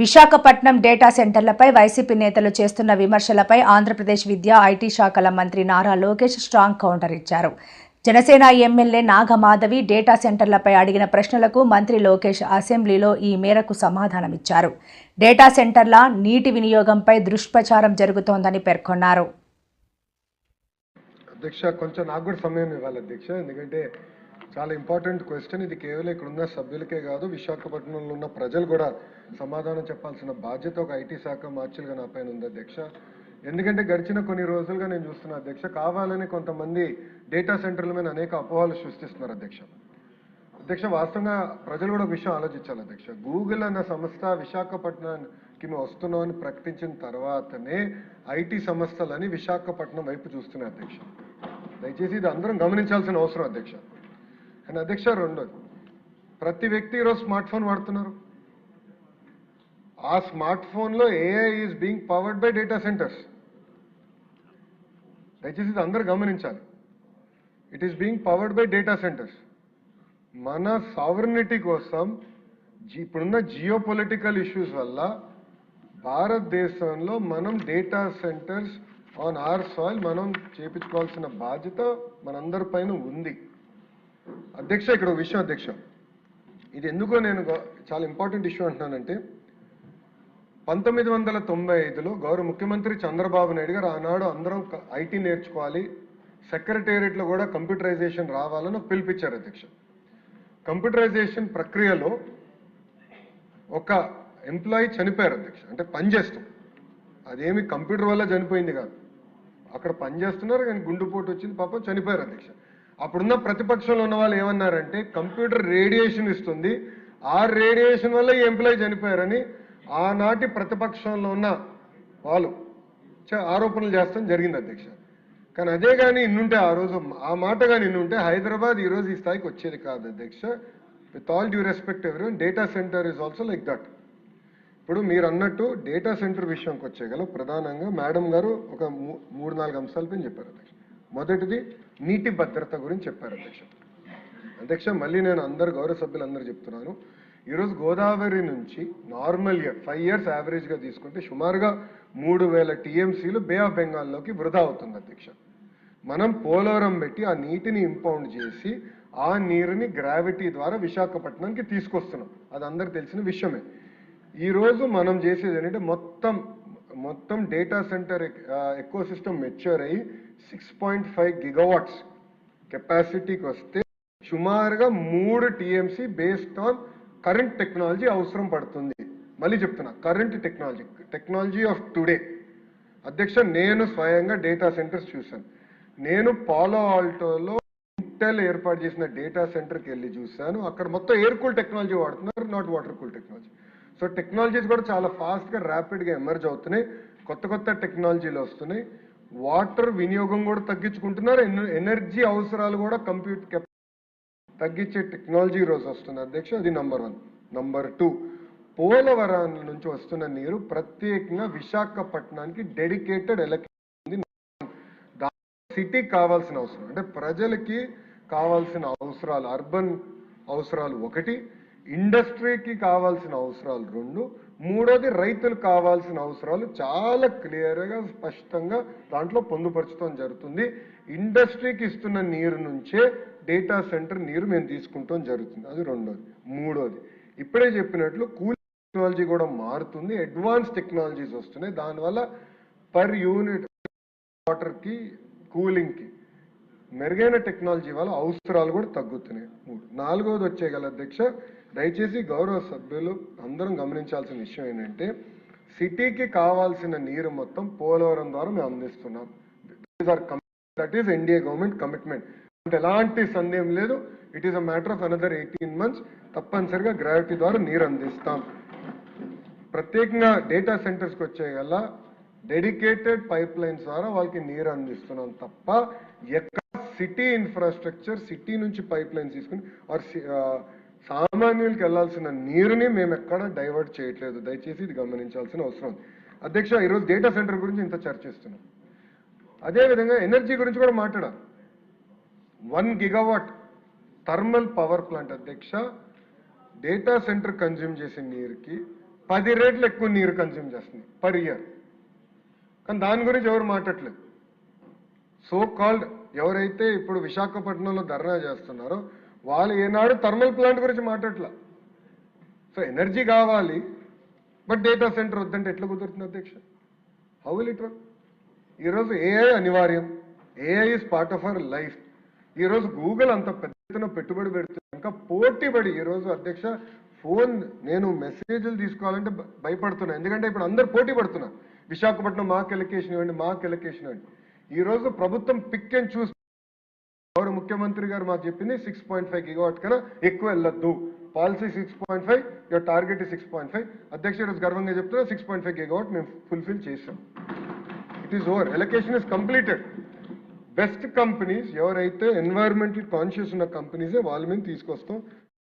Visakhapatnam data సెంటర్లపై YCP నేతలు చేస్తున్న విమర్శలపై ఆంధ్రప్రదేశ్ విద్యా ఐటీ శాఖల మంత్రి నారా లోకేష్ స్ట్రాంగ్ కౌంటర్ ఇచ్చారు. జనసేన ఎమ్మెల్యే నాగమాధవి డేటా సెంటర్లపై అడిగిన ప్రశ్నలకు మంత్రి లోకేష్ అసెంబ్లీలో ఈ మేరకు సమాధానమిచ్చారు. డేటా సెంటర్ల నీటి వినియోగంపై దుష్ప్రచారం జరుగుతోందని పేర్కొన్నారు. అధ్యక్ష, కొంచెం నాకు కూడా సమయం ఇవ్వాలి అధ్యక్ష, ఎందుకంటే చాలా ఇంపార్టెంట్ క్వశ్చన్ ఇది. కేవలం ఇక్కడ ఉన్న సభ్యులకే కాదు, విశాఖపట్నంలో ఉన్న ప్రజలు కూడా సమాధానం చెప్పాల్సిన బాధ్యత ఒక ఐటీ శాఖ మార్చులుగా నా పైన ఉంది అధ్యక్ష. ఎందుకంటే గడిచిన కొన్ని రోజులుగా నేను చూస్తున్నా అధ్యక్ష, కావాలని కొంతమంది డేటా సెంటర్ల మీద అనేక అపోహలు సృష్టిస్తున్నారు అధ్యక్ష. వాస్తవంగా ప్రజలు కూడా ఒక విషయం ఆలోచించాలి అధ్యక్ష. గూగుల్ అన్న సంస్థ విశాఖపట్నానికి మేము వస్తున్నామని ప్రకటించిన తర్వాతనే ఐటీ సంస్థలని విశాఖపట్నం వైపు చూస్తున్నాయి అధ్యక్ష. దయచేసి ఇది అందరం గమనించాల్సిన అవసరం అధ్యక్ష. కానీ అధ్యక్ష, రెండోది, ప్రతి వ్యక్తి ఈరోజు స్మార్ట్ ఫోన్ వాడుతున్నారు. ఆ స్మార్ట్ ఫోన్లో AI is being powered by data centres. దయచేసి ఇది అందరూ గమనించాలి. It is being powered by data centres. మన సావరినిటీ కోసం ఇప్పుడున్న జియో పొలిటికల్ ఇష్యూస్ వల్ల భారతదేశంలో మనం data centres on hour soil మనం చేపించుకోవాల్సిన బాధ్యత మనందరి పైన ఉంది అధ్యక్ష. ఇక్కడ ఒక విషయం అధ్యక్ష, ఇది ఎందుకో నేను చాలా ఇంపార్టెంట్ ఇష్యూ అంటున్నానంటే, 1995లో గౌరవ ముఖ్యమంత్రి చంద్రబాబు నాయుడు గారు ఆనాడు అందరం ఐటీ నేర్చుకోవాలి, సెక్రటేరియట్లో కూడా కంప్యూటరైజేషన్ రావాలని పిలిపించారు అధ్యక్ష. కంప్యూటరైజేషన్ ప్రక్రియలో ఒక ఎంప్లాయీ చనిపోయారు అధ్యక్ష. అంటే పనిచేస్తూ, అదేమి కంప్యూటర్ వల్ల చనిపోయింది కాదు, అక్కడ పనిచేస్తున్నారు కానీ గుండెపోటు వచ్చింది, పాపం చనిపోయారు అధ్యక్ష. అప్పుడున్న ప్రతిపక్షంలో ఉన్న వాళ్ళు ఏమన్నారంటే, కంప్యూటర్ రేడియేషన్ ఇస్తుంది, ఆ రేడియేషన్ వల్ల ఈ ఎంప్లాయీ చనిపోయారని ఆనాటి ప్రతిపక్షంలో ఉన్న వాళ్ళు ఆరోపణలు చేస్తాం జరిగింది అధ్యక్ష. కానీ అదే కానీ ఇన్నుంటే, ఆ రోజు ఆ మాట కానీ ఇన్నుంటే హైదరాబాద్ ఈరోజు ఈ స్థాయికి వచ్చేది కాదు అధ్యక్ష. With all due respect everyone, data centre is also like that. ఇప్పుడు మీరు అన్నట్టు డేటా సెంటర్ విషయంకి వచ్చేగల ప్రధానంగా మేడం గారు ఒక 3-4 అంశాలపై చెప్పారు అధ్యక్ష. మొదటిది నీటి భద్రత గురించి చెప్పారు అధ్యక్ష. మళ్ళీ నేను గౌరవ సభ్యులందరూ చెప్తున్నాను, ఈరోజు గోదావరి నుంచి నార్మల్ ఇయర్ 5 years యావరేజ్గా తీసుకుంటే సుమారుగా 3000 TMCలు బే ఆఫ్ బెంగాల్లోకి వృధా అవుతుంది అధ్యక్ష. మనం పోలవరం పెట్టి ఆ నీటిని ఇంపౌండ్ చేసి ఆ నీరుని గ్రావిటీ ద్వారా విశాఖపట్నానికి తీసుకొస్తున్నాం, అది అందరికి తెలిసిన విషయమే. ఈరోజు మనం చేసేది ఏంటంటే మొత్తం data centre eco system mature అయ్యి 6.5 gigawatts కెపాసిటీకి వస్తే సుమారుగా 3 TMC based on current technology అవసరం పడుతుంది. మళ్ళీ చెప్తున్నా, కరెంట్ టెక్నాలజీ ఆఫ్ టుడే అధ్యక్ష. నేను స్వయంగా డేటా సెంటర్స్ చూశాను. నేను పాలో ఆల్టోలో ఇంటెల్ ఏర్పాటు చేసిన డేటా సెంటర్కి వెళ్ళి చూశాను. అక్కడ మొత్తం ఎయిర్ కూల్ టెక్నాలజీ వాడుతున్నారు, not water cool technology. So technologies కూడా చాలా ఫాస్ట్గా ర్యాపిడ్గా ఎమర్జ్ అవుతున్నాయి, కొత్త టెక్నాలజీలు వస్తున్నాయి. వాటర్ వినియోగం కూడా తగ్గించుకుంటున్నారు, ఎనర్జీ అవసరాలు కూడా కంప్యూటర్ తగ్గించే టెక్నాలజీ ఈరోజు వస్తుంది అధ్యక్ష. అది నంబర్ 1. నంబర్ 2, పోలవరం నుంచి వస్తున్న నీరు ప్రత్యేకంగా విశాఖపట్నానికి డెడికేటెడ్ ఎలక్ట్రిసిటీ సిటీకి కావాల్సిన అవసరం, అంటే ప్రజలకి కావాల్సిన అవసరాలు, అర్బన్ అవసరాలు 1, ఇండస్ట్రీకి కావాల్సిన అవసరాలు 2, మూడోది రైతులకు కావాల్సిన అవసరాలు చాలా క్లియర్గా స్పష్టంగా దాంట్లో పొందుపరచడం జరుగుతుంది. ఇండస్ట్రీకి ఇస్తున్న నీరు నుంచే డేటా సెంటర్ నీరు మేము తీసుకుంటాం జరుగుతుంది, అది రెండోది. మూడోది, ఇప్పుడే చెప్పినట్లు కూలింగ్ టెక్నాలజీ కూడా మారుతుంది, అడ్వాన్స్ టెక్నాలజీస్ వస్తున్నాయి, దానివల్ల పర్ యూనిట్ వాటర్కి కూలింగ్కి మెరుగైన టెక్నాలజీ వల్ల అవసరాలు కూడా తగ్గుతున్నాయి. 4వది వచ్చేగల అధ్యక్ష, దయచేసి గౌరవ సభ్యులు అందరం గమనించాల్సిన విషయం ఏంటంటే, సిటీకి కావాల్సిన నీరు మొత్తం పోలవరం ద్వారా మేము అందిస్తున్నాం. That is NDA government commitment, అంటే ఎలాంటి సందేహం లేదు. It is a matter of another 18 months తప్పనిసరిగా గ్రావిటీ ద్వారా నీరు అందిస్తాం. ప్రత్యేకంగా డేటా సెంటర్స్కి వచ్చేగల డెడికేటెడ్ పైప్ లైన్స్ ద్వారా వాళ్ళకి నీరు అందిస్తున్నాం తప్ప ఎక్కడ సిటీ ఇన్ఫ్రాస్ట్రక్చర్ సిటీ నుంచి పైప్ లైన్స్ తీసుకుని సామాన్యులకి వెళ్లాల్సిన నీరుని మేము ఎక్కడ డైవర్ట్ చేయట్లేదు. దయచేసి ఇది గమనించాల్సిన అవసరం అధ్యక్ష. ఈరోజు డేటా సెంటర్ గురించి ఇంత చర్చిస్తున్నాం, అదేవిధంగా ఎనర్జీ గురించి కూడా మాట్లాడాలి. 1 gigawatt థర్మల్ పవర్ ప్లాంట్ అధ్యక్ష, డేటా సెంటర్ కన్జ్యూమ్ చేసే నీరుకి 10 రేట్లు ఎక్కువ నీరు కన్జ్యూమ్ చేస్తుంది పర్ ఇయర్. కానీ దాని గురించి ఎవరు మాట్లాడలేదు. సో కాల్డ్ ఎవరైతే ఇప్పుడు విశాఖపట్నంలో ధర్నా చేస్తున్నారో వాళ్ళు ఏనాడు థర్మల్ ప్లాంట్ గురించి మాట్లాడలే. సో ఎనర్జీ కావాలి, బట్ డేటా సెంటర్ వద్దంటే ఎట్లా కుదురుతుంది అధ్యక్ష? How will it work? ఈరోజు ఏఐ అనివార్యం, AI is part of our life. ఈరోజు గూగుల్ అంత పెద్ద ఎత్తున పెట్టుబడి పెడుతుంది, ఇంకా పోటీపడి ఈరోజు అధ్యక్ష ఫోన్ నేను మెసేజ్లు తీసుకోవాలంటే భయపడుతున్నా. ఎందుకంటే ఇప్పుడు అందరు పోటీ పడుతున్నారు. విశాఖపట్నం మాకు ఎలకేషన్ ఇవ్వండి, మాకు ఎలకేషన్ ఇవ్వండి. ఈరోజు ప్రభుత్వం పిక్ అండ్ చూస్. గౌరవ ముఖ్యమంత్రి గారు మాకు చెప్పింది 6.5 గిగావాట్ కన్నా ఎక్కువ వెళ్ళొద్దు. Policy 6.5, your target 6.5. అధ్యక్ష ఈరోజు గర్వంగా చెప్తున్నా 6.5 గిగావాట్ మేము ఫుల్ఫిల్ చేసాం. It is over, allocation is completed. Best companies ఎవరైతే ఎన్వైరన్మెంటల్ కాన్షియస్ ఉన్న కంపెనీసే వాళ్ళ మీద తీసుకొస్తాం.